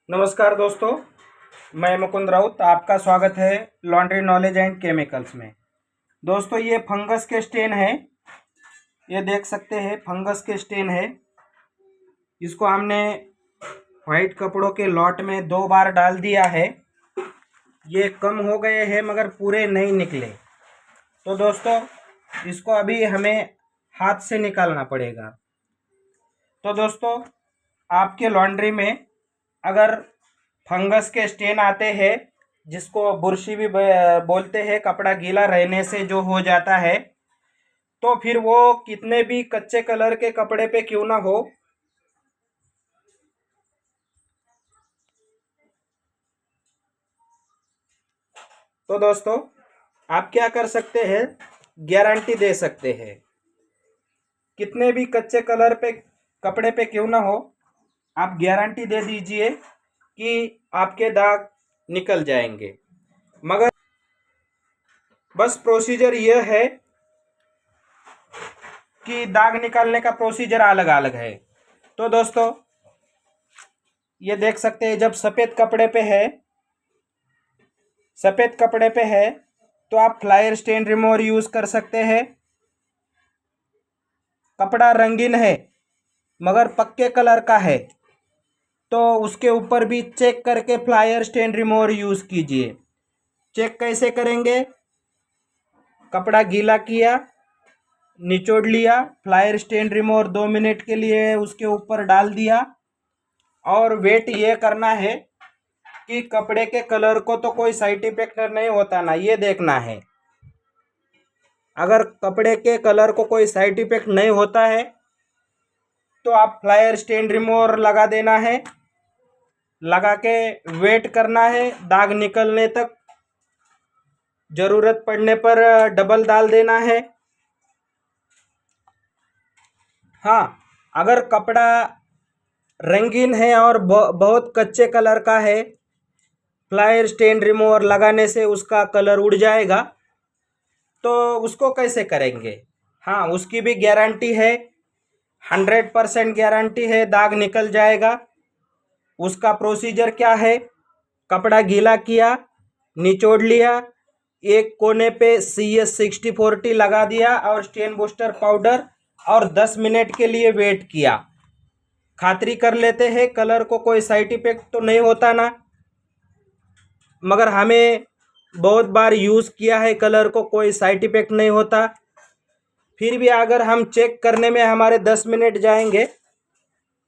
नमस्कार दोस्तों, मैं मुकुंद राउत। आपका स्वागत है लॉन्ड्री नॉलेज एंड केमिकल्स में। दोस्तों, ये फंगस के स्टेन है। ये देख सकते हैं, फंगस के स्टेन है। इसको हमने वाइट कपड़ों के लॉट में 2 बार डाल दिया है। ये कम हो गए हैं मगर पूरे नहीं निकले। तो दोस्तों, इसको अभी हमें हाथ से निकालना पड़ेगा। तो दोस्तों, आपके लॉन्ड्री में अगर फंगस के स्टेन आते हैं, जिसको बुरशी भी बोलते हैं, कपड़ा गीला रहने से जो हो जाता है, तो फिर वो कितने भी कच्चे कलर के कपड़े पे क्यों ना हो, तो दोस्तों आप क्या कर सकते हैं, गारंटी दे सकते हैं। कितने भी कच्चे कलर पे कपड़े पे क्यों ना हो, आप गारंटी दे दीजिए कि आपके दाग निकल जाएंगे। मगर बस प्रोसीजर यह है कि दाग निकालने का प्रोसीजर अलग अलग है। तो दोस्तों, ये देख सकते हैं, जब सफ़ेद कपड़े पे है तो आप फ्लायर स्टेन रिमूवर यूज़ कर सकते हैं। कपड़ा रंगीन है मगर पक्के कलर का है तो उसके ऊपर भी चेक करके फ्लायर स्टेन रिमूवर यूज़ कीजिए। चेक कैसे करेंगे? कपड़ा गीला किया, निचोड़ लिया, फ्लायर स्टेन रिमूवर 2 मिनट के लिए उसके ऊपर डाल दिया और वेट ये करना है कि कपड़े के कलर को तो कोई साइड इफेक्ट नहीं होता ना, ये देखना है। अगर कपड़े के कलर को कोई साइड इफेक्ट नहीं होता है तो आप फ्लायर स्टेन रिमूवर लगा देना है। लगा के वेट करना है दाग निकलने तक। ज़रूरत पड़ने पर डबल डाल देना है। हाँ, अगर कपड़ा रंगीन है और बहुत कच्चे कलर का है, फ्लायर स्टेन रिमूवर लगाने से उसका कलर उड़ जाएगा, तो उसको कैसे करेंगे? हाँ, उसकी भी गारंटी है, 100% गारंटी है, दाग निकल जाएगा। उसका प्रोसीजर क्या है? कपड़ा गीला किया, निचोड़ लिया, एक कोने पे CS6040 लगा दिया और स्टेन बूस्टर पाउडर और 10 मिनट के लिए वेट किया। खातरी कर लेते हैं कलर को कोई साइड इफेक्ट तो नहीं होता ना। मगर हमें बहुत बार यूज़ किया है, कलर को कोई साइड इफेक्ट नहीं होता। फिर भी अगर हम चेक करने में हमारे 10 मिनट जाएंगे,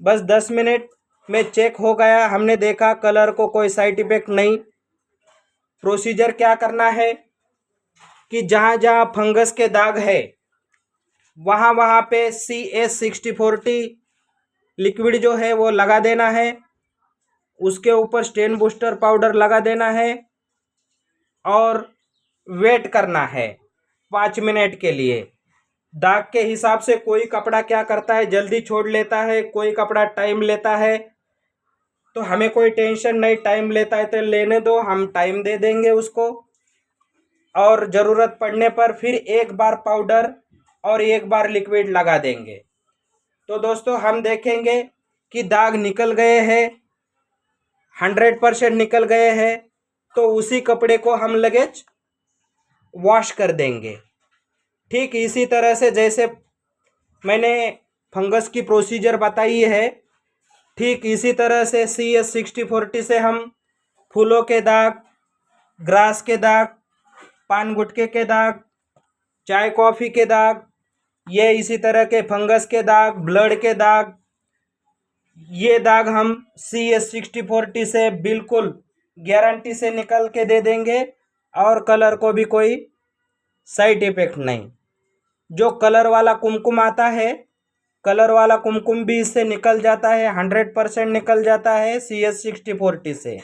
बस 10 मिनट में चेक हो गया, हमने देखा कलर को कोई साइड इफेक्ट नहीं। प्रोसीजर क्या करना है कि जहाँ जहाँ फंगस के दाग है वहाँ वहाँ पे CS6040 लिक्विड जो है वो लगा देना है। उसके ऊपर स्टेन बूस्टर पाउडर लगा देना है और वेट करना है 5 मिनट के लिए। दाग के हिसाब से कोई कपड़ा क्या करता है, जल्दी छोड़ लेता है, कोई कपड़ा टाइम लेता है। तो हमें कोई टेंशन नहीं, टाइम लेता है तो लेने दो, हम टाइम दे देंगे उसको। और ज़रूरत पड़ने पर फिर एक बार पाउडर और एक बार लिक्विड लगा देंगे। तो दोस्तों, हम देखेंगे कि दाग निकल गए हैं, 100% निकल गए हैं, तो उसी कपड़े को हम लगेज वॉश कर देंगे। ठीक इसी तरह से जैसे मैंने फंगस की प्रोसीजर बताई है, ठीक इसी तरह से CS6040 से हम फूलों के दाग, ग्रास के दाग, पान गुटके के दाग, चाय कॉफ़ी के दाग, ये इसी तरह के फंगस के दाग, ब्लड के दाग, ये दाग हम CS6040 से बिल्कुल गारंटी से निकल के दे देंगे और कलर को भी कोई साइड इफेक्ट नहीं। जो कलर वाला कुमकुम आता है, कलर वाला कुमकुम भी इससे निकल जाता है, 100% निकल जाता है CS6040 से।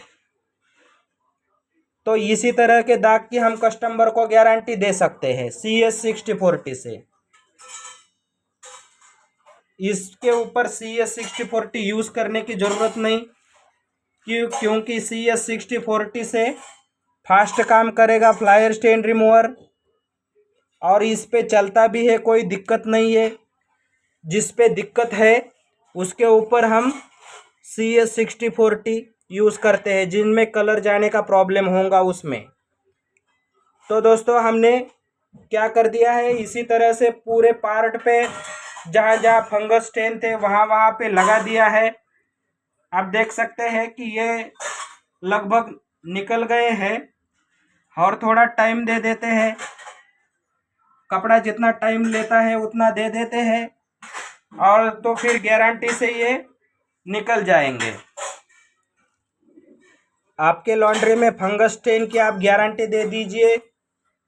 तो इसी तरह के दाग की हम कस्टमर को गारंटी दे सकते हैं CS6040 से। इसके ऊपर CS6040 यूज़ करने की ज़रूरत नहीं, क्योंकि CS6040 से फास्ट काम करेगा फ्लायर स्टेन रिमूवर और इस पे चलता भी है, कोई दिक्कत नहीं है। जिस पे दिक्कत है उसके ऊपर हम CS6040 यूज़ करते हैं, जिनमें कलर जाने का प्रॉब्लम होगा उसमें। तो दोस्तों हमने क्या कर दिया है, इसी तरह से पूरे पार्ट पे जहाँ जहाँ फंगस स्टेन थे वहाँ वहाँ पे लगा दिया है। आप देख सकते हैं कि ये लगभग निकल गए हैं। और थोड़ा टाइम दे देते हैं, कपड़ा जितना टाइम लेता है उतना दे देते हैं, और तो फिर गारंटी से ये निकल जाएंगे। आपके लॉन्ड्री में फंगस स्टेन की आप गारंटी दे दीजिए,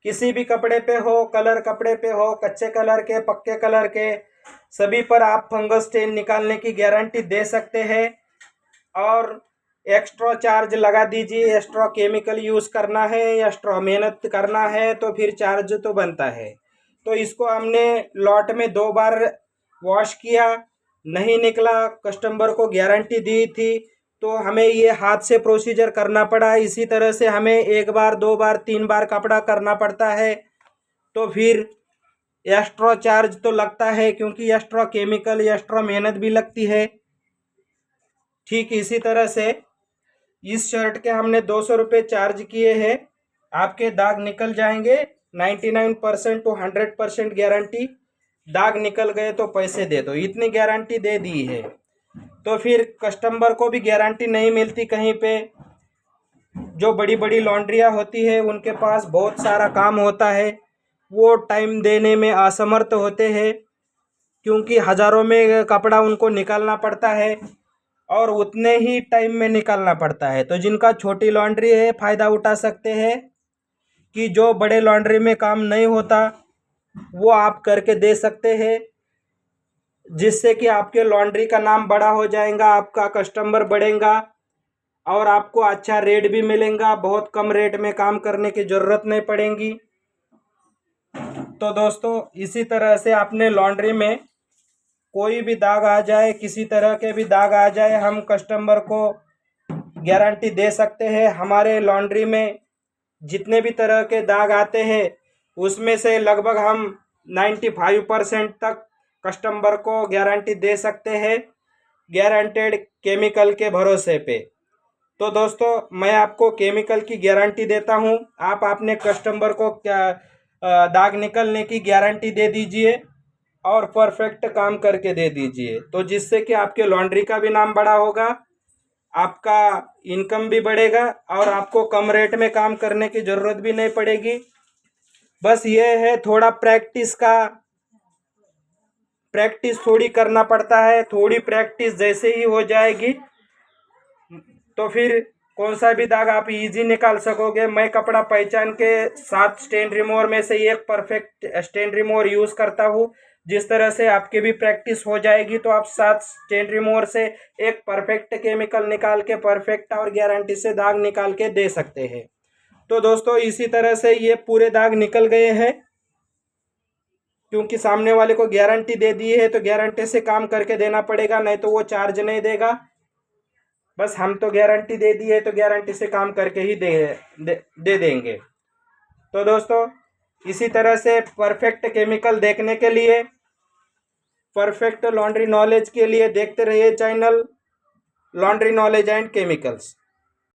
किसी भी कपड़े पे हो, कलर कपड़े पे हो, कच्चे कलर के, पक्के कलर के, सभी पर आप फंगस स्टेन निकालने की गारंटी दे सकते हैं। और एक्स्ट्रा चार्ज लगा दीजिए, एक्स्ट्रा केमिकल यूज़ करना है, एक्स्ट्रा मेहनत करना है तो फिर चार्ज तो बनता है। तो इसको हमने लॉट में 2 बार वॉश किया, नहीं निकला, कस्टमर को गारंटी दी थी तो हमें ये हाथ से प्रोसीजर करना पड़ा। इसी तरह से हमें 1 बार 2 बार 3 बार कपड़ा करना पड़ता है, तो फिर एक्स्ट्रा चार्ज तो लगता है, क्योंकि एक्स्ट्रा केमिकल, एक्स्ट्रा मेहनत भी लगती है। ठीक इसी तरह से इस शर्ट के हमने 200 रुपये चार्ज किए हैं। आपके दाग निकल जाएंगे, 99% टू 100% गारंटी। दाग निकल गए तो पैसे दे दो, इतनी गारंटी दे दी है। तो फिर कस्टमर को भी गारंटी नहीं मिलती कहीं पे। जो बड़ी बड़ी लॉन्ड्रियाँ होती है उनके पास बहुत सारा काम होता है, वो टाइम देने में असमर्थ होते हैं, क्योंकि हज़ारों में कपड़ा उनको निकालना पड़ता है और उतने ही टाइम में निकालना पड़ता है। तो जिनका छोटी लॉन्ड्री है फ़ायदा उठा सकते हैं, कि जो बड़े लॉन्ड्री में काम नहीं होता वो आप करके दे सकते हैं, जिससे कि आपके लॉन्ड्री का नाम बड़ा हो जाएगा, आपका कस्टमर बढ़ेगा और आपको अच्छा रेट भी मिलेगा। बहुत कम रेट में काम करने की ज़रूरत नहीं पड़ेगी। तो दोस्तों इसी तरह से अपने लॉन्ड्री में कोई भी दाग आ जाए, किसी तरह के भी दाग आ जाए, हम कस्टमर को गारंटी दे सकते हैं। हमारे लॉन्ड्री में जितने भी तरह के दाग आते हैं उसमें से लगभग हम 95% तक कस्टमर को गारंटी दे सकते हैं, गारंटेड केमिकल के भरोसे पे। तो दोस्तों मैं आपको केमिकल की गारंटी देता हूं, आप अपने कस्टमर को क्या दाग निकलने की गारंटी दे दीजिए और परफेक्ट काम करके दे दीजिए, तो जिससे कि आपके लॉन्ड्री का भी नाम बड़ा होगा, आपका इनकम भी बढ़ेगा और आपको कम रेट में काम करने की ज़रूरत भी नहीं पड़ेगी। बस ये है, थोड़ा प्रैक्टिस थोड़ी करना पड़ता है। थोड़ी प्रैक्टिस जैसे ही हो जाएगी तो फिर कौन सा भी दाग आप इजी निकाल सकोगे। मैं कपड़ा पहचान के 7 स्टेन रिमूवर में से एक परफेक्ट स्टेन रिमूवर यूज़ करता हूँ। जिस तरह से आपकी भी प्रैक्टिस हो जाएगी तो आप 7 स्टेन रिमूवर से एक परफेक्ट केमिकल निकाल के परफेक्ट और गारंटी से दाग निकाल के दे सकते हैं। तो दोस्तों इसी तरह से ये पूरे दाग निकल गए हैं, क्योंकि सामने वाले को गारंटी दे दी है तो गारंटी से काम करके देना पड़ेगा, नहीं तो वो चार्ज नहीं देगा। बस हम तो गारंटी दे दी है तो गारंटी से काम करके ही दे देंगे। तो दोस्तों इसी तरह से परफेक्ट केमिकल देखने के लिए, परफेक्ट लॉन्ड्री नॉलेज के लिए देखते रहिए channel laundry knowledge and chemicals.